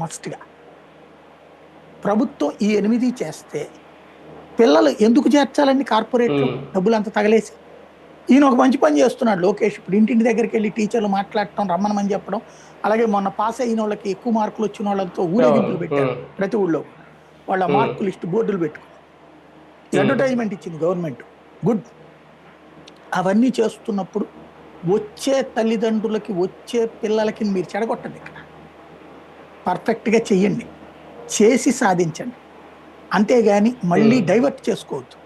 మస్ట్గా. ప్రభుత్వం ఈ 8 చేస్తే పిల్లలు ఎందుకు చేర్చాలండి కార్పొరేట్లు డబ్బులు అంత తగలేసి? ఈయన ఒక మంచి పని చేస్తున్నాడు లోకేష్. ఇప్పుడు ఇంటింటి దగ్గరికి వెళ్ళి టీచర్లు మాట్లాడటం, రమ్మనమని చెప్పడం. అలాగే మొన్న పాస్ అయిన వాళ్ళకి ఎక్కువ మార్కులు వచ్చిన వాళ్ళతో ఊరేగింపులు పెట్టారు ప్రతి ఊళ్ళో. వాళ్ళ మార్కు లిస్ట్ బోర్డులు పెట్టుకుని అడ్వర్టైజ్మెంట్ ఇచ్చింది గవర్నమెంట్. గుడ్. అవన్నీ చేస్తున్నప్పుడు వచ్చే తల్లిదండ్రులకి, వచ్చే పిల్లలకి మీరు చెడగొట్టండి. ఇక్కడ పర్ఫెక్ట్గా చెయ్యండి, చేసి సాధించండి. అంతేగాని మళ్ళీ డైవర్ట్ చేసుకోవద్దు.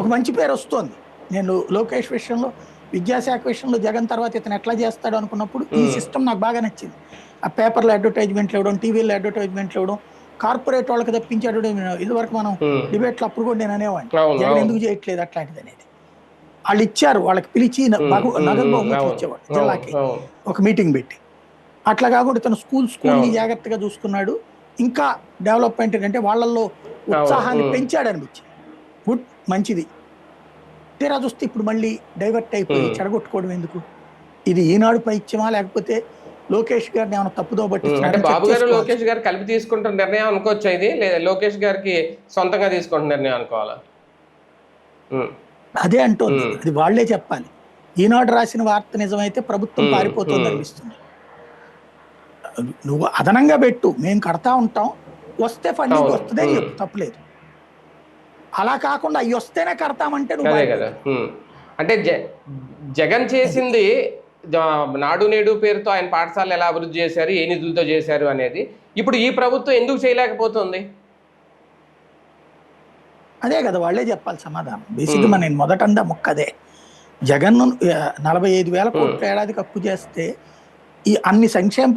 ఒక మంచి పేరు వస్తుంది. నేను లోకేష్ విషయంలో, విద్యాశాఖ విషయంలో జగన్ తర్వాత ఇతను ఎట్లా చేస్తాడు అనుకున్నప్పుడు ఈ సిస్టమ్ నాకు బాగా నచ్చింది. ఆ పేపర్లో అడ్వర్టైజ్మెంట్లు ఇవ్వడం, టీవీలో అడ్వర్టైజ్మెంట్లు ఇవ్వడం, కార్పొరేట్ వాళ్ళకి తప్పించి అడ్వర్టైజ్మెంట్. ఇదివరకు మనం డిబేట్లు అప్పుడు కూడా నేను అనేవాడిని జగన్ ఎందుకు చేయట్లేదు అట్లాంటిది అనేది. వాళ్ళు ఇచ్చారు, వాళ్ళకి పిలిచి నగదు బహుమతులు ఇచ్చేవాడు జిల్లాకి ఒక మీటింగ్ పెట్టి. అట్లా కాకుండా ఇతను స్కూల్ని జాగ్రత్తగా చూసుకున్నాడు. ఇంకా డెవలప్మెంట్ అంటే వాళ్ళల్లో ఉత్సాహాన్ని పెంచాడు అనిపించింది. గుడ్, మంచిది. తీరా చూస్తే ఇప్పుడు మళ్ళీ డైవర్ట్ అయిపోయి చెడగొట్టుకోవడం ఎందుకు? ఇది ఈనాడు పైత్యమా లేకపోతే లోకేష్ గారిని ఏమైనా తప్పుదో పట్టించారు? బాబు గారు లోకేష్ గారు కలిపి తీసుకుంటున్న నిర్ణయం అనుకోవచ్చు ఇది, లేదా లోకేష్ గారికి సొంతంగా తీసుకుంటున్న నిర్ణయం అనుకోవాలా? అదే అంటోంది, అది వాళ్లే చెప్పాలి. ఈనాడు రాసిన వార్త నిజమైతే ప్రభుత్వం పారిపోతుంది అనిపిస్తుంది. నువ్వు అదనంగా పెట్టు, మేము కడతా ఉంటాం, వస్తే ఫండింగ్ వస్తుంది అని చెప్పు, తప్పులేదు. అలా కాకుండా అవి వస్తేనే కడతామంటే నువ్వు కదా. అంటే జగన్ చేసింది నాడు నేడు పేరుతో ఆయన పాఠశాలలు ఎలా అభివృద్ధి చేశారు, ఏ నిధులతో చేశారు అనేది ఇప్పుడు ఈ ప్రభుత్వం ఎందుకు చేయలేకపోతుంది? అదే కదా వాళ్ళే చెప్పాలి సమాధానం. బేసిక్గా నేను మొదటందా ముక్కదే. జగన్ 45,000 కోట్ల ఏడాదికి అప్పు చేస్తే ఈ అన్ని సంక్షేమ